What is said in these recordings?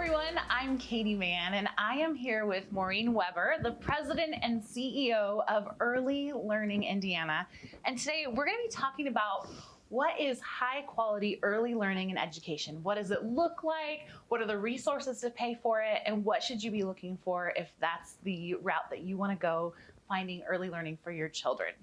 everyone, I'm Katie Mann, and I am here with Maureen Weber, the president and CEO of Early Learning Indiana. And today we're going to be talking about what is high quality early learning and education? What does it look like? What are the resources to pay for it? And what should you be looking for if that's the route that you want to go finding early learning for your children?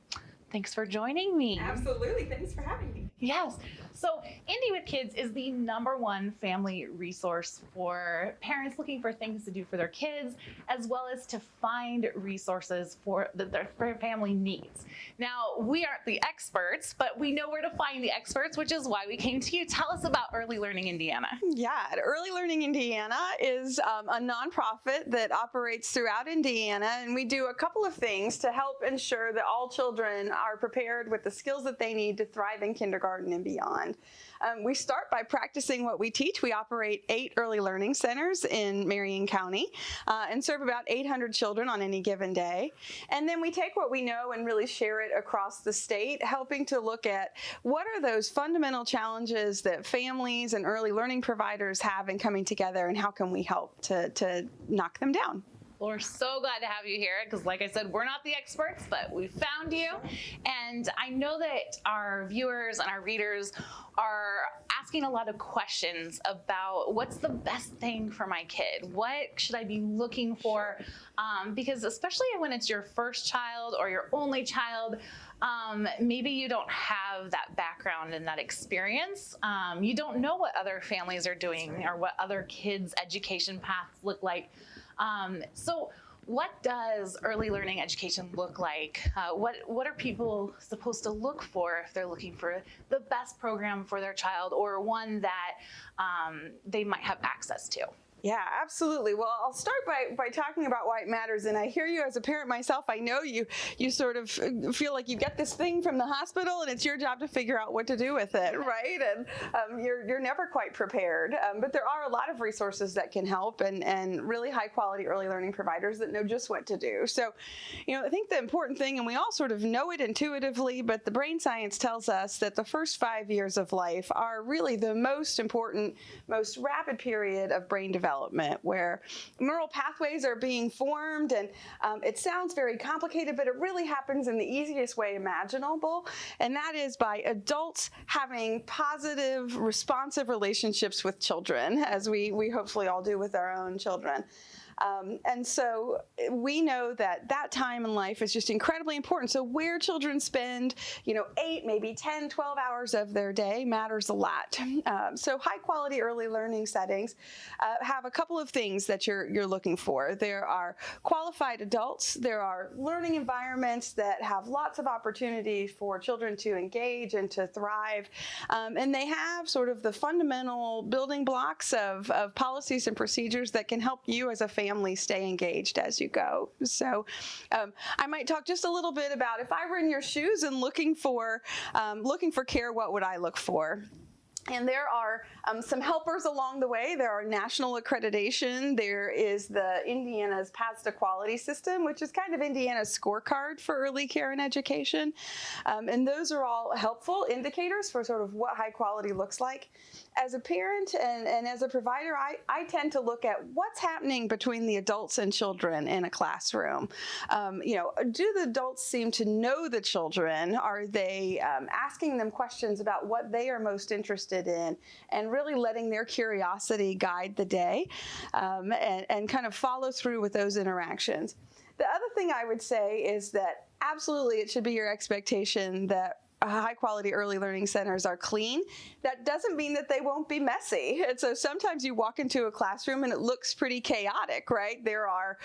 Thanks for joining me. Absolutely, thanks for having me. Yes, so Indy with Kids is the #1 family resource for parents looking for things to do for their kids, as well as to find resources that their family needs. Now, we aren't the experts, but we know where to find the experts, which is why we came to you. Tell us about Early Learning Indiana. Yeah, Early Learning Indiana is a nonprofit that operates throughout Indiana, and we do a couple of things to help ensure that all children are prepared with the skills that they need to thrive in kindergarten and beyond. We start by practicing what we teach. We operate 8 early learning centers in Marion County and serve about 800 children on any given day. And then we take what we know and really share it across the state, helping to look at what are those fundamental challenges that families and early learning providers have in coming together, and how can we help to knock them down. Well, we're so glad to have you here because, like I said, we're not the experts, but we found you. And I know that our viewers and our readers are asking a lot of questions about what's the best thing for my kid? What should I be looking for? Because especially when it's your first child or your only child, maybe you don't have that background and that experience. You don't know what other families are doing or what other kids' education paths look like. So what does early learning education look like? What are people supposed to look for if they're looking for the best program for their child, or one that they might have access to? Yeah, absolutely. Well, I'll start by talking about why it matters. And I hear you as a parent myself. I know you sort of feel like you get this thing from the hospital and it's your job to figure out what to do with it, right? And you're never quite prepared. But there are a lot of resources that can help, and really high quality early learning providers that know just what to do. So, I think the important thing, and we all sort of know it intuitively, but the brain science tells us that the first 5 years of life are really the most important, most rapid period of brain development, where neural pathways are being formed. And it sounds very complicated, but it really happens in the easiest way imaginable. And that is by adults having positive, responsive relationships with children, as we hopefully all do with our own children. And so we know that time in life is just incredibly important. So where children spend, 8, maybe 10, 12 hours of their day matters a lot. So high quality early learning settings have a couple of things that you're looking for. There are qualified adults. There are learning environments that have lots of opportunity for children to engage and to thrive. And they have sort of the fundamental building blocks of policies and procedures that can help you as a family stay engaged as you go. So I might talk just a little bit about, if I were in your shoes and looking for care, what would I look for? And there are some helpers along the way. There are national accreditation. There is the Indiana's Paths to Quality system, which is kind of Indiana's scorecard for early care and education. And those are all helpful indicators for sort of what high quality looks like. As a parent and as a provider, I tend to look at what's happening between the adults and children in a classroom. Do the adults seem to know the children? Are they asking them questions about what they are most interested in, and really letting their curiosity guide the day, and kind of follow through with those interactions? The other thing I would say is that absolutely it should be your expectation that high quality early learning centers are clean. That doesn't mean that they won't be messy. And so sometimes you walk into a classroom and it looks pretty chaotic, right? There are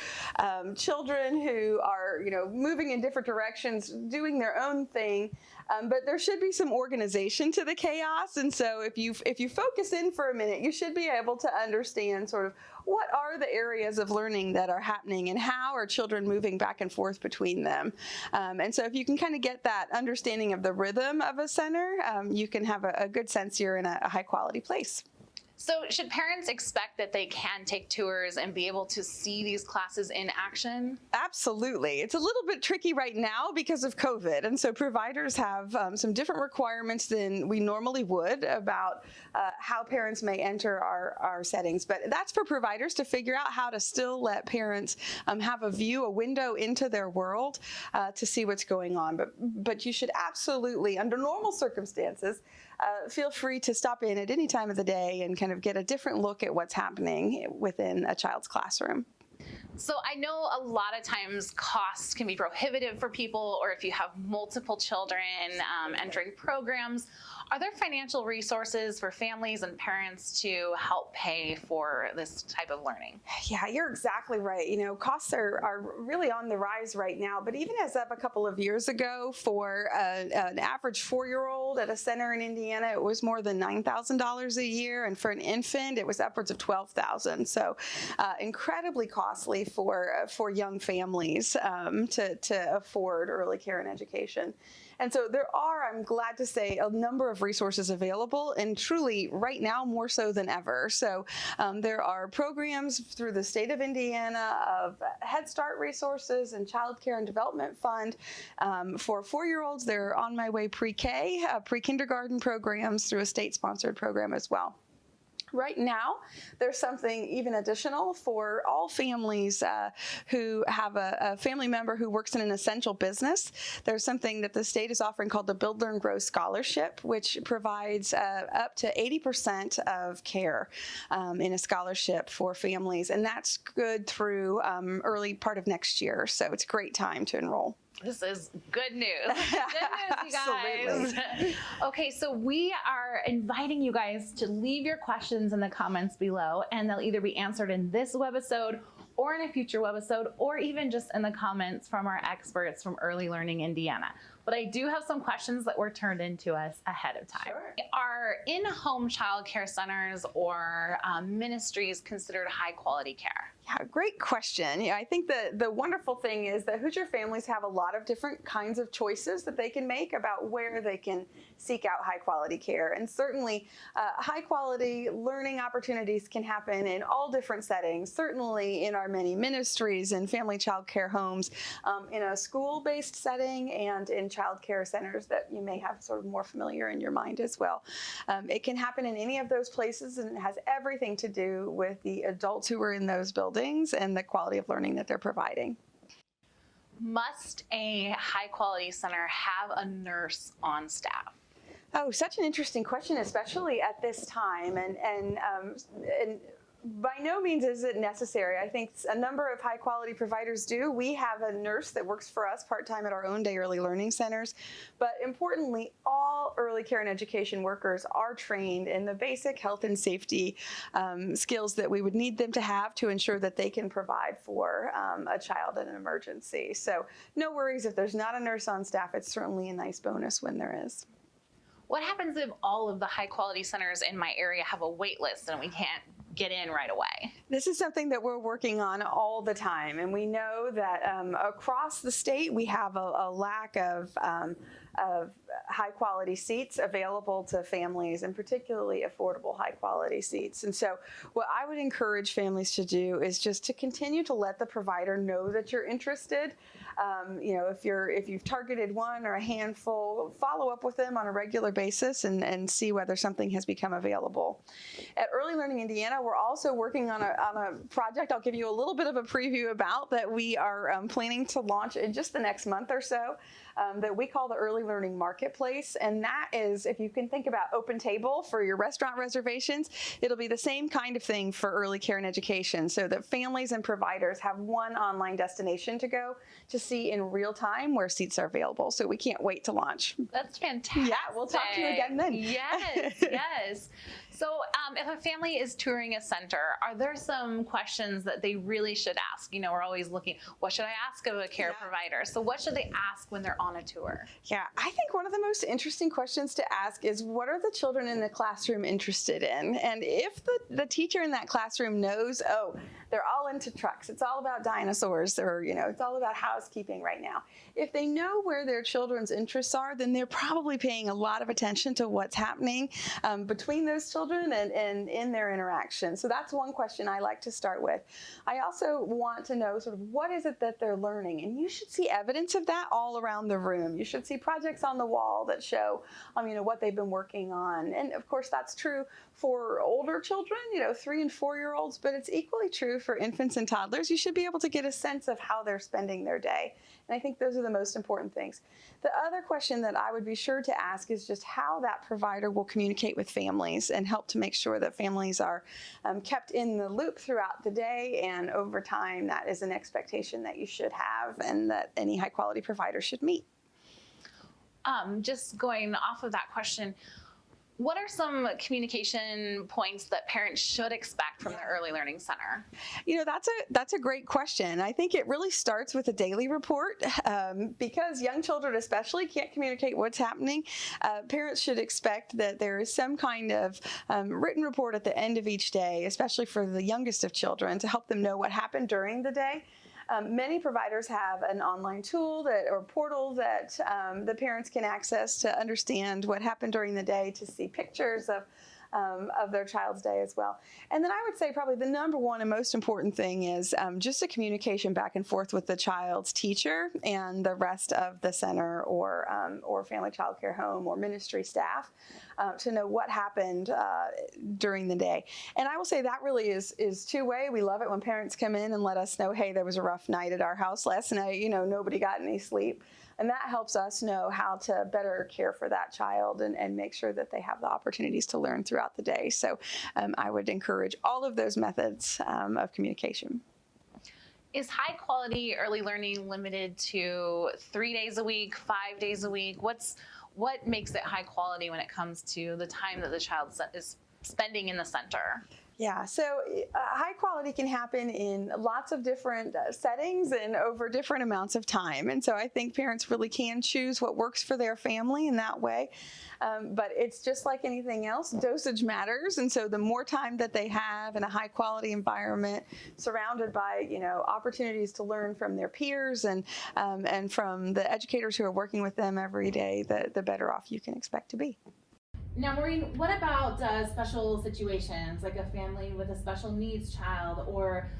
children who are, moving in different directions, doing their own thing. But there should be some organization to the chaos. And so if you focus in for a minute, you should be able to understand sort of what are the areas of learning that are happening and how are children moving back and forth between them. And so if you can kind of get that understanding of the rhythm of a center, you can have a good sense you're in a high quality place. So should parents expect that they can take tours and be able to see these classes in action? Absolutely. It's a little bit tricky right now because of COVID. And so providers have some different requirements than we normally would about how parents may enter our settings. But that's for providers to figure out how to still let parents have a window into their world to see what's going on. But you should absolutely, under normal circumstances, feel free to stop in at any time of the day and kind of get a different look at what's happening within a child's classroom. So I know a lot of times costs can be prohibitive for people, or if you have multiple children entering programs. Are there financial resources for families and parents to help pay for this type of learning? Yeah, you're exactly right. You know, costs are really on the rise right now, but even as of a couple of years ago, for an average 4-year-old at a center in Indiana, it was more than $9,000 a year, and for an infant, it was upwards of $12,000. So incredibly costly for young families to afford early care and education. And so there are, I'm glad to say, a number of resources available, and truly right now more so than ever. So there are programs through the state of Indiana of Head Start resources and Child Care and Development Fund. For 4-year-olds, there are On My Way pre-K, pre-kindergarten programs through a state-sponsored program as well. Right now, there's something even additional for all families who have a family member who works in an essential business. There's something that the state is offering called the Build, Learn, Grow Scholarship, which provides up to 80% of care in a scholarship for families. And that's good through early part of next year. So it's a great time to enroll. This is good news. Good news, you guys. Okay, so we are inviting you guys to leave your questions in the comments below, and they'll either be answered in this webisode or in a future webisode, or even just in the comments from our experts from Early Learning Indiana. But I do have some questions that were turned in to us ahead of time. Sure. Are in-home child care centers or ministries considered high quality care? Yeah, great question. I think the wonderful thing is that Hoosier families have a lot of different kinds of choices that they can make about where they can seek out high quality care. And certainly high quality learning opportunities can happen in all different settings, certainly in our many ministries and family child care homes, in a school-based setting, and in child care centers that you may have sort of more familiar in your mind as well. It can happen in any of those places, and it has everything to do with the adults who are in those buildings and the quality of learning that they're providing. Must a high quality center have a nurse on staff? Oh, such an interesting question, especially at this time. And by no means is it necessary. I think a number of high quality providers do. We have a nurse that works for us part-time at our own day early learning centers. But importantly, all early care and education workers are trained in the basic health and safety skills that we would need them to have to ensure that they can provide for a child in an emergency. So no worries if there's not a nurse on staff. It's certainly a nice bonus when there is. What happens if all of the high quality centers in my area have a wait list and we can't get in right away? This is something that we're working on all the time, and we know that across the state we have a lack of high quality seats available to families, and particularly affordable high quality seats. And so what I would encourage families to do is just to continue to let the provider know that you're interested. If you've targeted one or a handful, follow up with them on a regular basis and see whether something has become available. At Early Learning Indiana, we're also working on a project I'll give you a little bit of a preview about that we are planning to launch in just the next month or so, that we call the Early Learning Marketplace. And that is, if you can think about Open Table for your restaurant reservations, it'll be the same kind of thing for early care and education, so that families and providers have one online destination to go to see in real time where seats are available. So we can't wait to launch. That's fantastic. Yeah, we'll talk to you again then. Yes, yes. So if a family is touring a center, are there some questions that they really should ask? You know, we're always looking, what should I ask of a care provider? So what should they ask when they're on a tour? Yeah, I think one of the most interesting questions to ask is, what are the children in the classroom interested in? And if the teacher in that classroom knows, oh, they're all into trucks, it's all about dinosaurs, or, it's all about housekeeping right now. If they know where their children's interests are, then they're probably paying a lot of attention to what's happening between those children children and in their interaction. So that's one question I like to start with. I also want to know sort of what is it that they're learning, and you should see evidence of that all around the room. You should see projects on the wall that show what they've been working on. And of course that's true for older children, 3 and 4-year-olds, but it's equally true for infants and toddlers. You should be able to get a sense of how they're spending their day. And I think those are the most important things. The other question that I would be sure to ask is just how that provider will communicate with families and help to make sure that families are kept in the loop throughout the day, and over time. That is an expectation that you should have and that any high quality provider should meet. Just going off of that question, what are some communication points that parents should expect from the Early Learning Center? That's a great question. I think it really starts with a daily report because young children especially can't communicate what's happening. Parents should expect that there is some kind of written report at the end of each day, especially for the youngest of children, to help them know what happened during the day. Many providers have an online tool or portal that the parents can access to understand what happened during the day, to see pictures of their child's day as well. And then I would say probably the number one and most important thing is just a communication back and forth with the child's teacher and the rest of the center or family child care home or ministry staff to know what happened during the day. And I will say that really is two-way. We love it when parents come in and let us know, hey, there was a rough night at our house last night, nobody got any sleep. And that helps us know how to better care for that child and make sure that they have the opportunities to learn throughout the day. So I would encourage all of those methods of communication. Is high quality early learning limited to 3 days a week, 5 days a week? What makes it high quality when it comes to the time that the child is spending in the center? Yeah, so high quality can happen in lots of different settings and over different amounts of time. And so I think parents really can choose what works for their family in that way. But it's just like anything else, dosage matters. And so the more time that they have in a high quality environment, surrounded by, opportunities to learn from their peers and from the educators who are working with them every day, the better off you can expect to be. Now, Maureen, what about special situations, like a family with a special needs child, or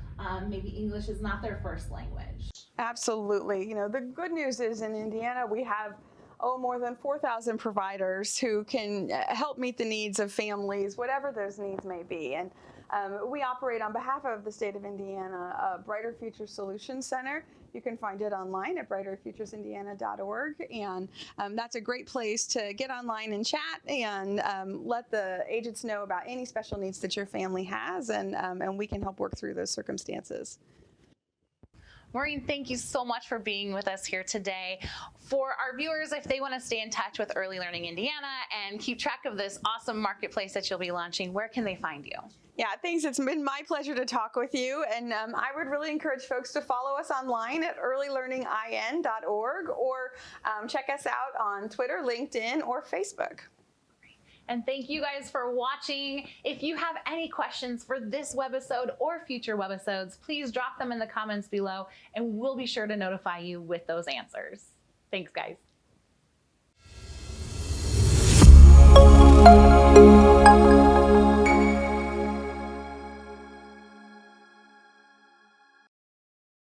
maybe English is not their first language? Absolutely. The good news is in Indiana, we have more than 4,000 providers who can help meet the needs of families, whatever those needs may be. And we operate on behalf of the state of Indiana, a Brighter Future Solutions Center. You can find it online at brighterfuturesindiana.org. And that's a great place to get online and chat and let the agents know about any special needs that your family has, and we can help work through those circumstances. Maureen, thank you so much for being with us here today. For our viewers, if they want to stay in touch with Early Learning Indiana and keep track of this awesome marketplace that you'll be launching, where can they find you? Yeah, thanks. It's been my pleasure to talk with you. And I would really encourage folks to follow us online at earlylearningin.org or check us out on Twitter, LinkedIn, or Facebook. And thank you guys for watching. If you have any questions for this webisode or future webisodes, please drop them in the comments below and we'll be sure to notify you with those answers. Thanks, guys.